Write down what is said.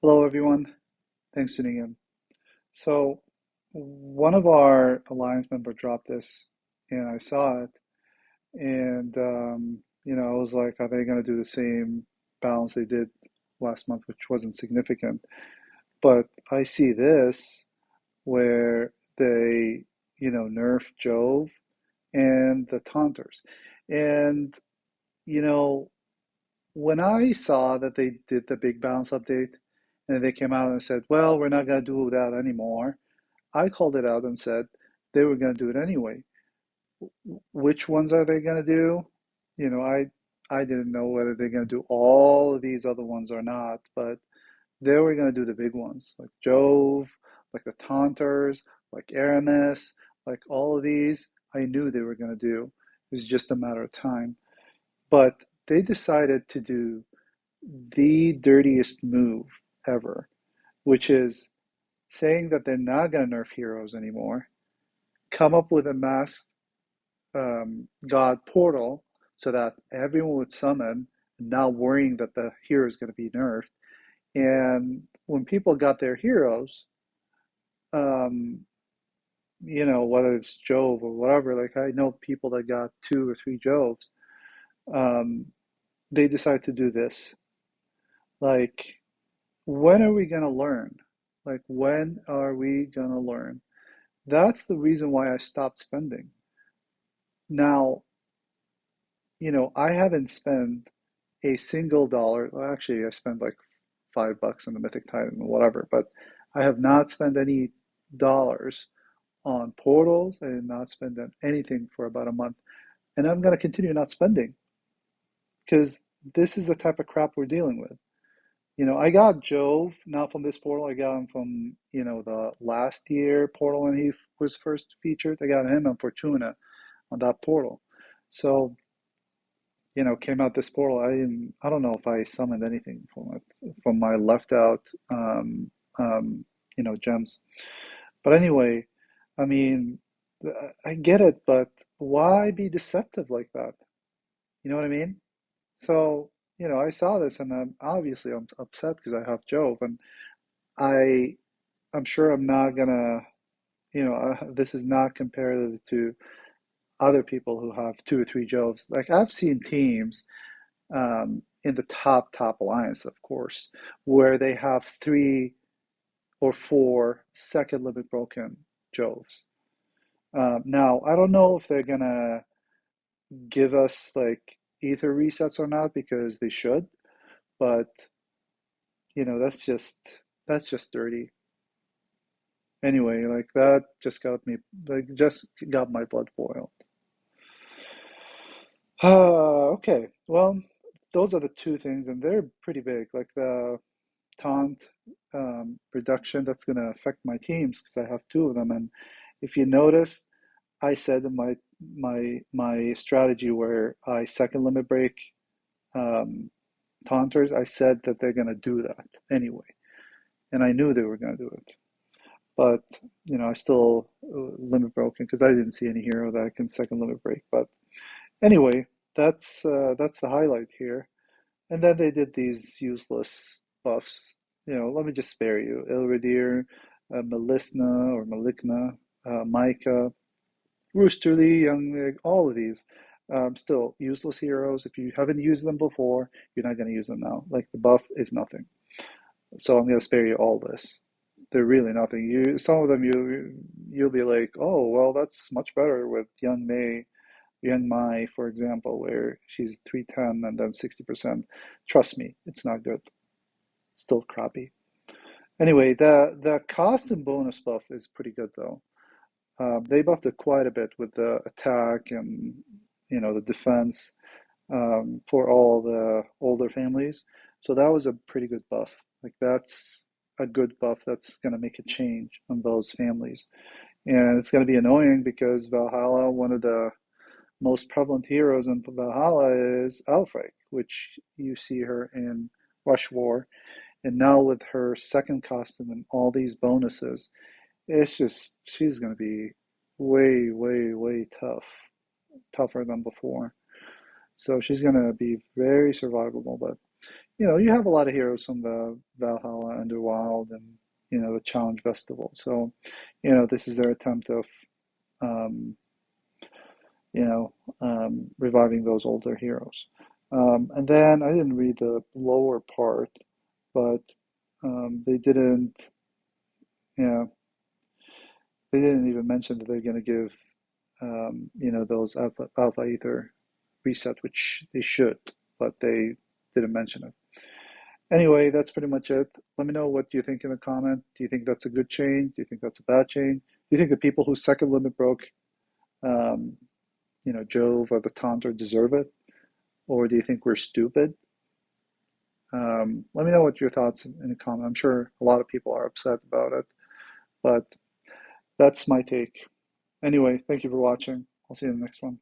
Hello, everyone. Thanks for tuning in. So, one of our Alliance member dropped this, and I saw it, and I was like, are they going to do the same balance they did last month, which wasn't significant? But I see this where they, nerf Jove and the Taunters, and you know, when I saw that they did the big balance update, and they came out and said, well, we're not going to do that anymore. I called it out and said they were going to do it anyway. Which ones are they going to do? I didn't know whether they're going to do all of these other ones or not, but they were going to do the big ones like Jove, like the Taunters, like Aramis, like all of these. I knew they were going to do. It was just a matter of time. But they decided to do the dirtiest move ever, which is saying that they're not going to nerf heroes anymore, come up with a masked god portal so that everyone would summon, not worrying that the hero is going to be nerfed. And when people got their heroes, um, whether it's Jove or whatever, like I know people that got two or three Joves, um, they decide to do this. Like, when are we going to learn? Like, when are we going to learn? That's the reason why I stopped spending. Now, I haven't spent a single dollar. Well, actually, I spent like $5 on the Mythic Titan or whatever, but I have not spent any dollars on portals. I did not spend on anything for about a month. And I'm going to continue not spending because this is the type of crap we're dealing with. I got Jove not from this portal. I got him from, the last year portal when he was first featured. I got him on Fortuna on that portal. So came out this portal. I don't know if I summoned anything from it, from my left out um, gems. But anyway, I mean, I get it, but why be deceptive like that? You know what I mean? So, I saw this and I'm upset because I have Jove and I I'm sure I'm not gonna, this is not comparative to other people who have two or three Joves. Like I've seen teams in the top alliance, of course, where they have three or four second limit broken Joves. Now, I don't know if they're gonna give us like ether resets or not because they should, but that's just dirty. Anyway, like that just got me like just got my blood boiled. Okay. Well, those are the two things, and they're pretty big. Like the taunt reduction, that's going to affect my teams because I have two of them. And if you notice, I said in my strategy where I second limit break um, taunters, I said that they're going to do that anyway, and I knew they were going to do it. But I still limit broken because I didn't see any hero that I can second limit break. But anyway, that's the highlight here. And then they did these useless buffs. Let me just spare you. Ilridir, Melisna or Malikna, Micah, Roosterly, Young, all of these. Still useless heroes. If you haven't used them before, you're not going to use them now. Like the buff is nothing. So I'm going to spare you all this. They're really nothing. Some of them you'll be like, oh well, that's much better with Young Mai, for example, where she's 310 and then 60%. Trust me, it's not good. It's still crappy. Anyway, the costume bonus buff is pretty good though. They buffed it quite a bit with the attack and the defense for all the older families. So that was a pretty good buff. Like that's a good buff that's going to make a change on those families. And it's going to be annoying because Valhalla, one of the most prevalent heroes in Valhalla is Alfred, which you see her in Rush War. And now with her second costume and all these bonuses, it's just, she's going to be way, way, way tougher than before. So she's going to be very survivable. But you have a lot of heroes from the Valhalla Underworld and the Challenge Festival. So, this is their attempt of um, you know reviving those older heroes. And then I didn't read the lower part, but they didn't, you know, they didn't even mention that they're going to give those alpha ether reset, which they should, but they didn't mention it. Anyway, that's pretty much it. Let me know what you think in the comment. Do you think that's a good change? Do you think that's a bad change? Do you think the people whose second limit broke, um, Jove or the Taunter deserve it? Or do you think we're stupid? Let me know what your thoughts in the comment. I'm sure a lot of people are upset about it, but that's my take. Anyway, thank you for watching. I'll see you in the next one.